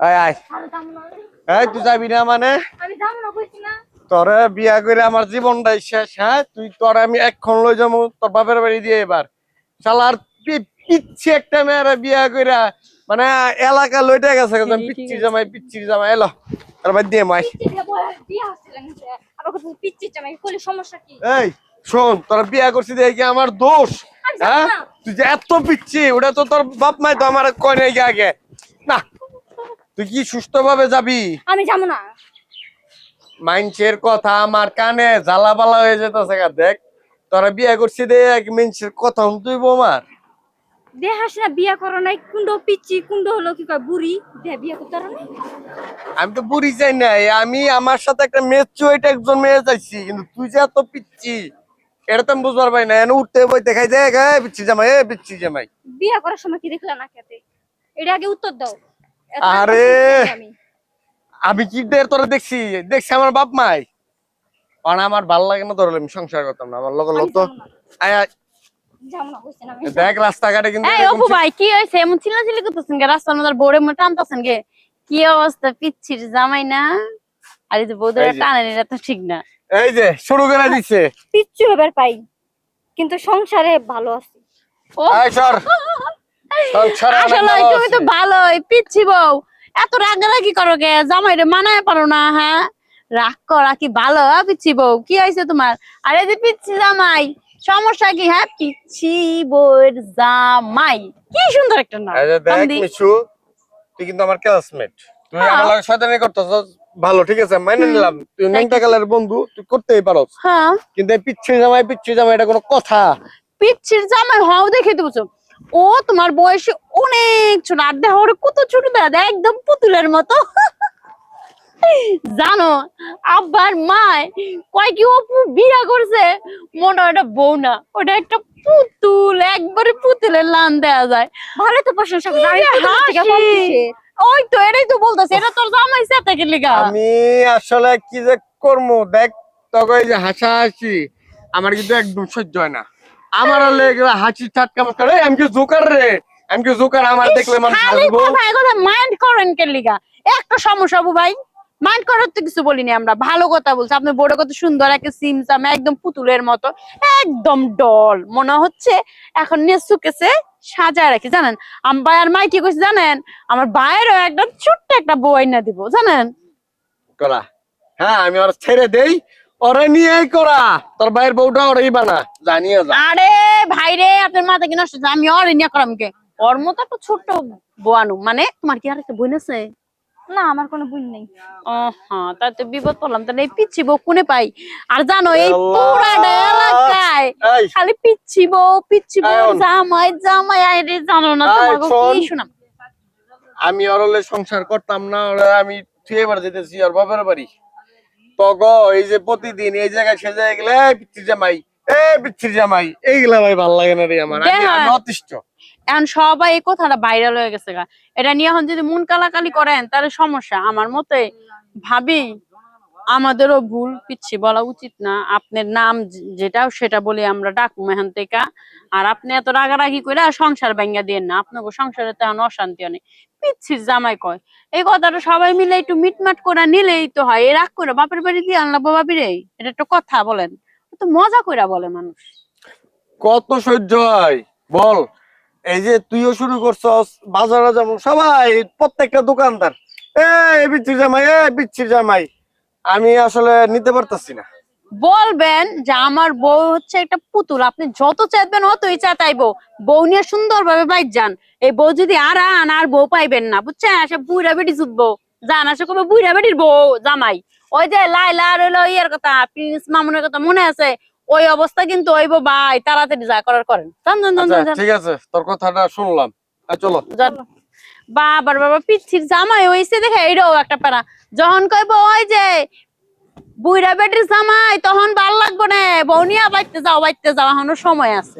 আয় আয়। এই তুই যাবি না মানে? আমি যাব না কইছি না। তোরে বিয়া করে আমার জীবনটাই শেষ। হ্যাঁ তুই তোর আমি এক্ষণ লই যাবো তোর বাপের বাড়ি দিয়ে এবার। শালার পিচ্ছি একটা মেয়েরা বিয়া কইরা মানে এলাকা লইটে গেছে পিচ্ছি জামাই এলো তোর বাদ দিয়ে মাই। পিচ্চি দিয়ে বলে বিয়া হচ্ছিলেন যে আবার কত পিচ্চি জামাই কইলে সমস্যা কি? এই শোন তোর বিয়া করছিস দেখি আমার দোষ? হ্যাঁ তুই যে এত পিচ্ছি ওটা তো তোর বাপ মাই তো আমার কয় নাই আগে না। তুই কি সুস্থ ভাবে যাবি? আমি যাব না। মাইনছের কথা আমার কানে জ্বালাপালা হয়ে যেতেছে। দেখ তোরা বিয়ে করছি দে মাইনছের কথা তুই বোমার দেহাস না বিয়া করো নাই কুন্ডো পিচ্চি কুন্ডো হলো কি কয় বুড়ি দেহ বিয়া করতে পারো না। আমি তো বুড়ি চাই নাই, আমি আমার সাথে একটা মেচুইট একজন মেয়ে চাইছি, কিন্তু তুই যে এত পিচ্ছি এটা তো আমি বুঝবার পাই না। এনে উঠতে বই দেখাই দেখ পিচ্ছি জামাই পিচ্ছি জামাই। বিয়া করার সময় কি দেখলা না খেতে? এটা আগে উত্তর দাও। আরে আমি কি দের তোরা দেখছি দেখছি আমার বাপ মাই কারণ আমার ভাল লাগে না, তোর আমি সংসার করতাম না। আমার লগর লোক তো আয় আয় দেখ রাস্তাঘাটে কিন্তু এই অপু ভাই কি হইছে এমন চিল্লাচিল্লি করতেছেন গে? রাস্তার মধ্যে বড়ে মনে টানতাছেন গে? কি অবস্থা পিচ্ছির জামাই না? আর এই যে বউদের টানেন এটা তো ঠিক না। এই যে শুরু করে দিছে পিচ্চি হবার পাই কিন্তু সংসারে ভালো আছি। ও আয় সর সংসারে আসলে তুমি তো ভালোই পিচ্ছি বউ, এত রাগারাগি করো গে? জামাইরে মানায় পারো না? হ্যাঁ রাগ করা কি ভালো? পিচ্ছি বউ কি হয়েছে তোমার? আর এই যে পিচ্ছি জামাই সমস্যা কি? হ্যাঁ পিচ্ছি বউয়ের জামাই কি সুন্দর একটা নাম। এই যে দেখ মিশু তুই কিন্তু আমার ক্লাসমেট, তুই আমার লগে শয়তানি করতেছস ভালো ঠিক আছে মাইনে নিলাম, তুই ন্যাংটা কালের বন্ধু তুই করতেই পারস। হ্যাঁ কিন্তু এই পিচ্ছি জামাই এটা কোনো কথা? পিচ্ছির জামাই হও দেখে তো বুঝো ও তোমার বয়সে অনেক ছোট, আর দেহ ওরে কত ছোট দাদা একদম পুতুলের মতো। জানো আব্বার মায় কয় কি অপু বিয়া করছে মনে হয় এটা বউ না, ওটা একটা পুতুল, একবারে পুতুলের লান দেয়া যায়। ভালো তো প্রশংসা করে আমি তোমার থেকে কম কিসের? ওই তো এটাই তো বলতাছে, এটা তোর জামাই সাথে কি লিগা? আমি আসলে কি যে করবো দেখ তোকে এই যে হাসাহাসি আমার কিন্তু একদম সহ্য হয় না। আমার লেগে হাসি ঠাট্টা করে আমি কি জোকার রে, আমি কি জোকার? আমার দেখলে মানুষ হাসবো। কথা মাইন্ড করেন কে লিগা? একটা সমস্যা আবু ভাই, মাইন্ড করার তো কিছু বলিনি আমরা, ভালো কথা বলছি। আপনি বড় কত সুন্দর একটা সিমসাম একদম পুতুলের মতো একদম ডল মনে হচ্ছে, এখন নিয়ে সুকেছে সাজায় রাখি জানেন। আমার ভাই আর মাই কি কইছে জানেন? আমার ভাইয়েরও একটা ছোট্ট একটা বউ আইনা দিব জানেন। করা হ্যাঁ আমি ওর ছেড়ে দেই, ওরে নিয়েই করা। তোর ভাইয়ের বউটা ওরেই বানা জানিয়ে যা। আরে ভাই রে আপনার মাথা কি নষ্ট? আমি ওর নিয়ে করাম কে? ওর মতো একটা ছোট্ট বউ আনু মানে? তোমার কি আর একটা বোন আছে? না আমার কোনো বোন নেই। হ্যাঁ তাই তো বিপদ পড়লাম। তাহলে এই পিচ্ছি বউ কোনে পাই? আর জানো এই পুরাটা এলাকায় খালি পিচ্ছি বউ জামাই জামাই আইরে জানো না তোমাকে কি শুনাম। আমি ওর হলে সংসার করতাম না, ওরা আমি থুয়ে এবার যেতেছি ওর বাবার বাড়ি। তগো এই যে প্রতিদিন এই জায়গায় সে জায়গায় গেলে পিচ্ছির জামাই এইগুলা ভাই ভালো লাগে না রে আমার, আমি অতিষ্ঠ। এখন সবাই এই কথাটা ভাইরাল হয়ে গেছে গা, এটা নিয়ে এখন যদি মন কালাকালি করেন তাহলে সমস্যা। আমার মতে ভাবি আমাদেরও ভুল, পিচ্ছি বলা উচিত না। আপনার নাম যেটা সেটা বলে আমরা ডাকবো এখান থেকে। আর আপনি এত রাগারাগি করে সংসার ভাঙ্গা দিয়েন না, আপনাকে সংসারে তো এখন অশান্তি অনেক। পিচ্ছির জামাই কয় এই কথাটা সবাই মিলে একটু মিটমাট করে নিলেই তো হয়। এই রাগ করে বাপের বাড়ি দিয়ে আনলা বাবিরে, এটা একটা কথা বলেন? তো মজা করে বলে মানুষ। কত সহ্য হয় বল? এই যে তুইও শুরু করছস বাজারে যেমন সবাই প্রত্যেকটা দোকানদার বিচ্ছির জামাই আমি আসলে নিতে পারতাছি না। বলবেন যে আমার বউ হচ্ছে একটা পুতুল, আপনি যত চাইবেন অতই চাইবো। বউ নিয়ে সুন্দর ভাবে বাইর যান। এই বউ যদি আর আন আর বউ পাইবেন না বুঝছেন? আসে বুড়া বেটি জুটবো জান, আসে কবে বুড়া বেটির বউ জামাই। ওই যে লাইলা রইলো ইয়ের কথা প্রিন্স মামুনের কথা মনে আছে? ওই অবস্থা কিন্তু হইবো ভাই, তাড়াতাড়ি যা করার করেন। ঠিক আছে তোর কথাটা শুনলাম, চলো বাবার বাবা পিচ্ছির জামাই হইছে দেখে এইটাও একটা প্যারা। যখন কইবো ওই যে বুইড়া বেটির জামাই তখন ভাল লাগবো না, বউ নিয়া বাইতে যাও এখনো সময় আছে।